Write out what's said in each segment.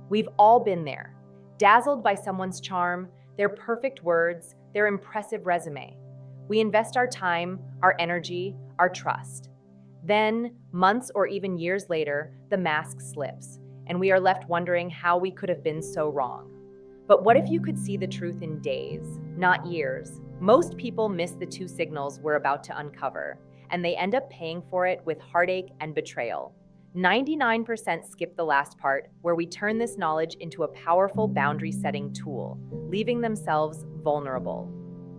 We've all been there, dazzled by someone's charm, their perfect words, their impressive resume. We invest our time, our energy, our trust. Then, months or even years later, the mask slips, and we are left wondering how we could have been so wrong. But what if you could see the truth in days, not years? Most people miss the two signals we're about to uncover, and they end up paying for it with heartache and betrayal. 99% skip the last part, where we turn this knowledge into a powerful boundary-setting tool, leaving themselves vulnerable.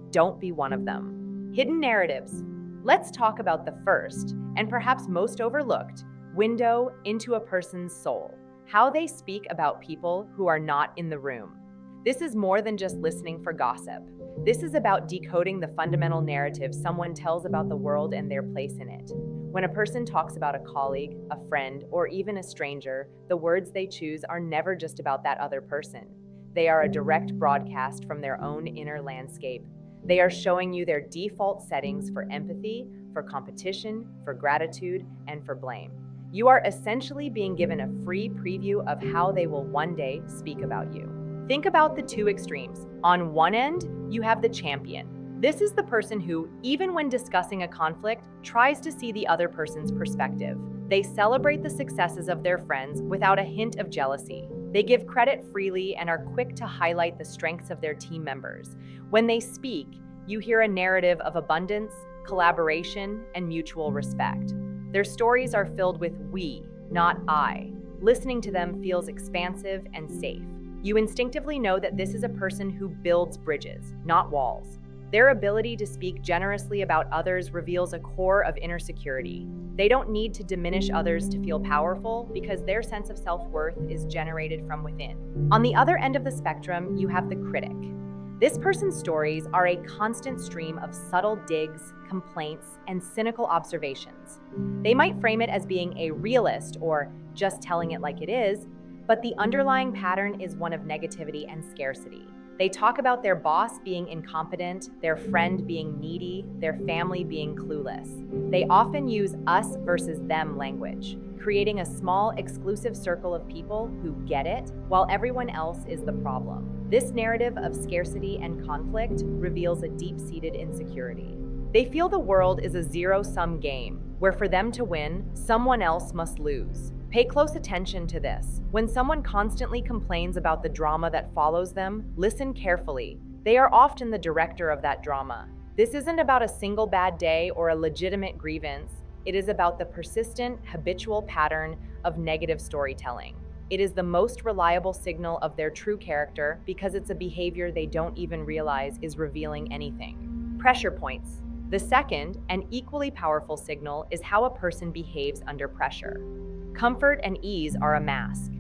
Don't be one of them. Hidden narratives. Let's talk about the first, and perhaps most overlooked, window into a person's soul. How they speak about people who are not in the room. This is more than just listening for gossip. This is about decoding the fundamental narrative someone tells about the world and their place in it. When a person talks about a colleague, a friend, or even a stranger, the words they choose are never just about that other person. They are a direct broadcast from their own inner landscape. They are showing you their default settings for empathy, for competition, for gratitude, and for blame. You are essentially being given a free preview of how they will one day speak about you. Think about the two extremes. On one end, you have the champion. This is the person who, even when discussing a conflict, tries to see the other person's perspective. They celebrate the successes of their friends without a hint of jealousy. They give credit freely and are quick to highlight the strengths of their team members. When they speak, you hear a narrative of abundance, collaboration, and mutual respect. Their stories are filled with we, not I. Listening to them feels expansive and safe. You instinctively know that this is a person who builds bridges, not walls. Their ability to speak generously about others reveals a core of inner security. They don't need to diminish others to feel powerful because their sense of self-worth is generated from within. On the other end of the spectrum, you have the critic. This person's stories are a constant stream of subtle digs, complaints, and cynical observations. They might frame it as being a realist or just telling it like it is, but the underlying pattern is one of negativity and scarcity. They talk about their boss being incompetent, their friend being needy, their family being clueless. They often use us versus them language, creating a small, exclusive circle of people who get it, while everyone else is the problem. This narrative of scarcity and conflict reveals a deep-seated insecurity. They feel the world is a zero-sum game, where for them to win, someone else must lose. Pay close attention to this. When someone constantly complains about the drama that follows them, listen carefully. They are often the director of that drama. This isn't about a single bad day or a legitimate grievance. It is about the persistent, habitual pattern of negative storytelling. It is the most reliable signal of their true character because it's a behavior they don't even realize is revealing anything. Pressure points. The second, and equally powerful signal, is how a person behaves under pressure. Comfort and ease are a mask.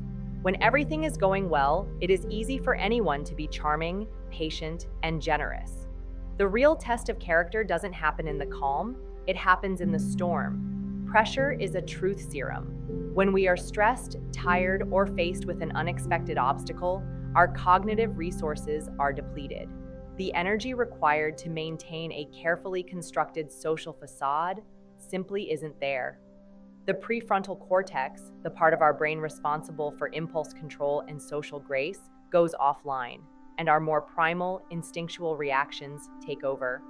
When everything is going well, it is easy for anyone to be charming, patient, and generous. The real test of character doesn't happen in the calm, it happens in the storm. Pressure is a truth serum. When we are stressed, tired, or faced with an unexpected obstacle, our cognitive resources are depleted. The energy required to maintain a carefully constructed social facade simply isn't there. The prefrontal cortex, the part of our brain responsible for impulse control and social grace, goes offline, and our more primal, instinctual reactions take over.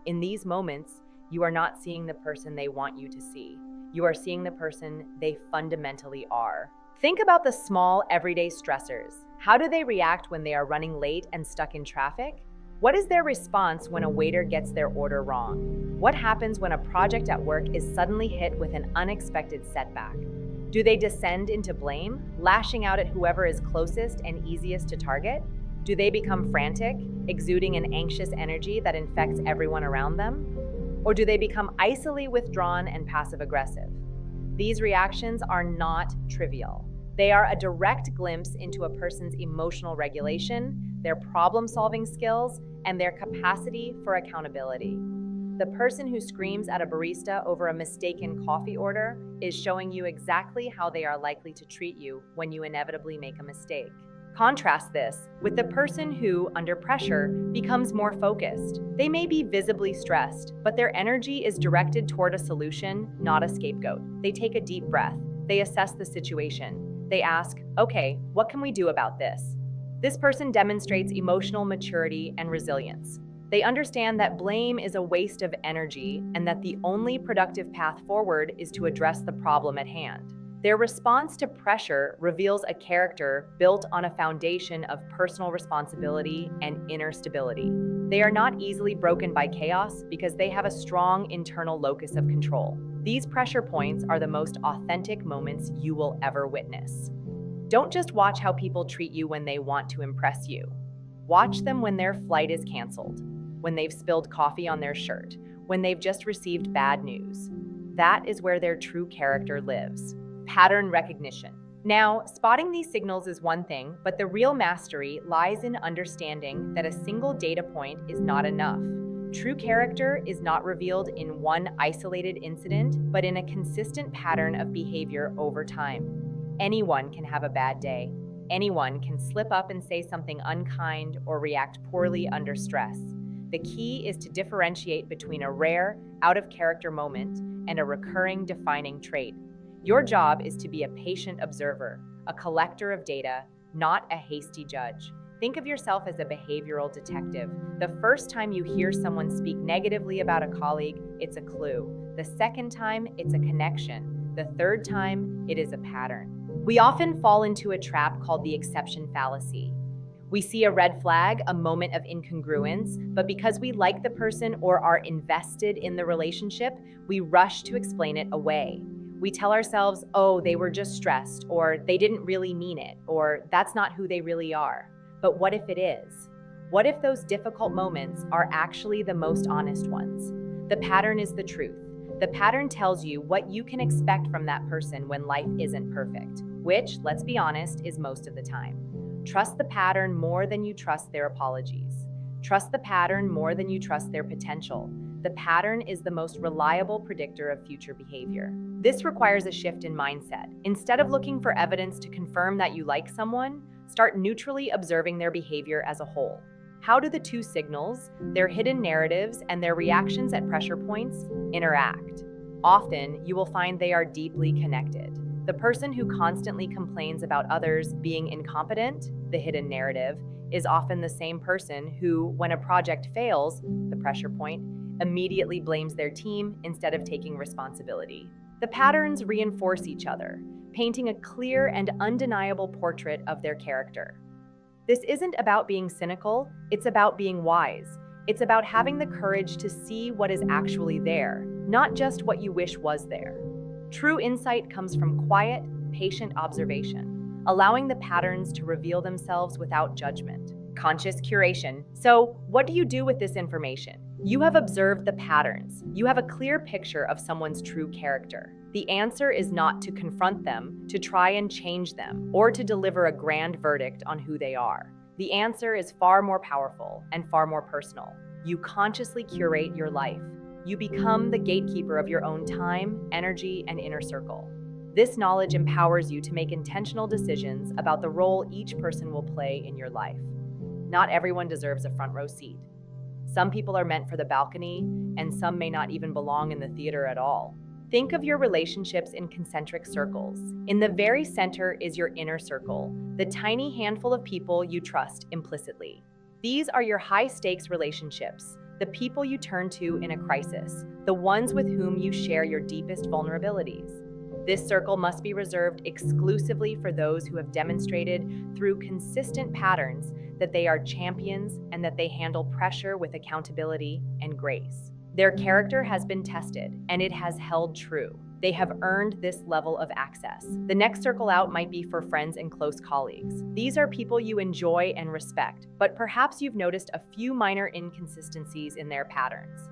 In these moments, you are not seeing the person they want you to see. You are seeing the person they fundamentally are. Think about the small, everyday stressors. How do they react when they are running late and stuck in traffic? What is their response when a waiter gets their order wrong? What happens when a project at work is suddenly hit with an unexpected setback? Do they descend into blame, lashing out at whoever is closest and easiest to target? Do they become frantic, exuding an anxious energy that infects everyone around them? Or do they become icily withdrawn and passive-aggressive? These reactions are not trivial. They are a direct glimpse into a person's emotional regulation, their problem-solving skills, and their capacity for accountability. The person who screams at a barista over a mistaken coffee order is showing you exactly how they are likely to treat you when you inevitably make a mistake. Contrast this with the person who, under pressure, becomes more focused. They may be visibly stressed, but their energy is directed toward a solution, not a scapegoat. They take a deep breath. They assess the situation. They ask, okay, what can we do about this? This person demonstrates emotional maturity and resilience. They understand that blame is a waste of energy and that the only productive path forward is to address the problem at hand. Their response to pressure reveals a character built on a foundation of personal responsibility and inner stability. They are not easily broken by chaos because they have a strong internal locus of control. These pressure points are the most authentic moments you will ever witness. Don't just watch how people treat you when they want to impress you. Watch them when their flight is canceled, when they've spilled coffee on their shirt, when they've just received bad news. That is where their true character lives. Pattern recognition. Now, spotting these signals is one thing, but the real mastery lies in understanding that a single data point is not enough. True character is not revealed in one isolated incident, but in a consistent pattern of behavior over time. Anyone can have a bad day. Anyone can slip up and say something unkind or react poorly under stress. The key is to differentiate between a rare, out-of-character moment and a recurring defining trait. Your job is to be a patient observer, a collector of data, not a hasty judge. Think of yourself as a behavioral detective. The first time you hear someone speak negatively about a colleague, it's a clue. The second time, it's a connection. The third time, it is a pattern. We often fall into a trap called the exception fallacy. We see a red flag, a moment of incongruence, but because we like the person or are invested in the relationship, we rush to explain it away. We tell ourselves, oh, they were just stressed, or they didn't really mean it, or that's not who they really are. But what if it is? What if those difficult moments are actually the most honest ones? The pattern is the truth. The pattern tells you what you can expect from that person when life isn't perfect, which, let's be honest, is most of the time. Trust the pattern more than you trust their apologies. Trust the pattern more than you trust their potential. The pattern is the most reliable predictor of future behavior. This requires a shift in mindset. Instead of looking for evidence to confirm that you like someone, start neutrally observing their behavior as a whole. How do the two signals, their hidden narratives, and their reactions at pressure points interact? Often, you will find they are deeply connected. The person who constantly complains about others being incompetent, the hidden narrative, is often the same person who, when a project fails, the pressure point, immediately blames their team instead of taking responsibility. The patterns reinforce each other, painting a clear and undeniable portrait of their character. This isn't about being cynical, it's about being wise. It's about having the courage to see what is actually there, not just what you wish was there. True insight comes from quiet, patient observation, allowing the patterns to reveal themselves without judgment. Conscious curation. So, what do you do with this information? You have observed the patterns. You have a clear picture of someone's true character. The answer is not to confront them, to try and change them, or to deliver a grand verdict on who they are. The answer is far more powerful and far more personal. You consciously curate your life. You become the gatekeeper of your own time, energy, and inner circle. This knowledge empowers you to make intentional decisions about the role each person will play in your life. Not everyone deserves a front row seat. Some people are meant for the balcony, and some may not even belong in the theater at all. Think of your relationships in concentric circles. In the very center is your inner circle, the tiny handful of people you trust implicitly. These are your high-stakes relationships, the people you turn to in a crisis, the ones with whom you share your deepest vulnerabilities. This circle must be reserved exclusively for those who have demonstrated through consistent patterns that they are champions and that they handle pressure with accountability and grace. Their character has been tested, and it has held true. They have earned this level of access. The next circle out might be for friends and close colleagues. These are people you enjoy and respect, but perhaps you've noticed a few minor inconsistencies in their patterns.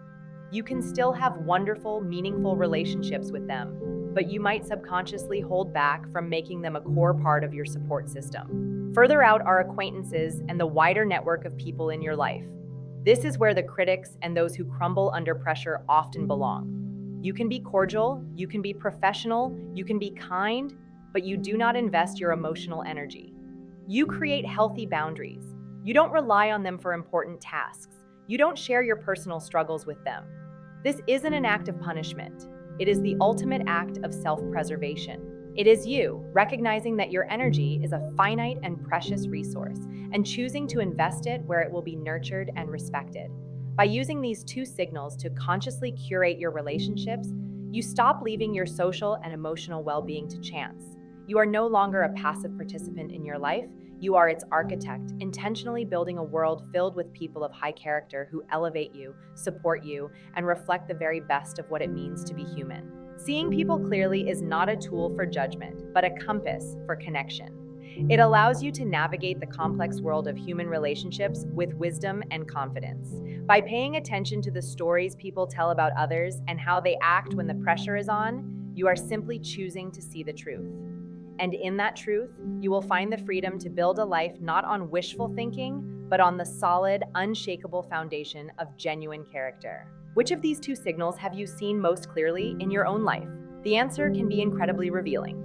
You can still have wonderful, meaningful relationships with them, but you might subconsciously hold back from making them a core part of your support system. Further out are acquaintances and the wider network of people in your life. This is where the critics and those who crumble under pressure often belong. You can be cordial, you can be professional, you can be kind, but you do not invest your emotional energy. You create healthy boundaries. You don't rely on them for important tasks. You don't share your personal struggles with them. This isn't an act of punishment. It is the ultimate act of self-preservation. It is you, recognizing that your energy is a finite and precious resource, and choosing to invest it where it will be nurtured and respected. By using these two signals to consciously curate your relationships, you stop leaving your social and emotional well-being to chance. You are no longer a passive participant in your life, you are its architect, intentionally building a world filled with people of high character who elevate you, support you, and reflect the very best of what it means to be human. Seeing people clearly is not a tool for judgment, but a compass for connection. It allows you to navigate the complex world of human relationships with wisdom and confidence. By paying attention to the stories people tell about others and how they act when the pressure is on, you are simply choosing to see the truth. And in that truth, you will find the freedom to build a life not on wishful thinking, but on the solid, unshakable foundation of genuine character. Which of these two signals have you seen most clearly in your own life? The answer can be incredibly revealing.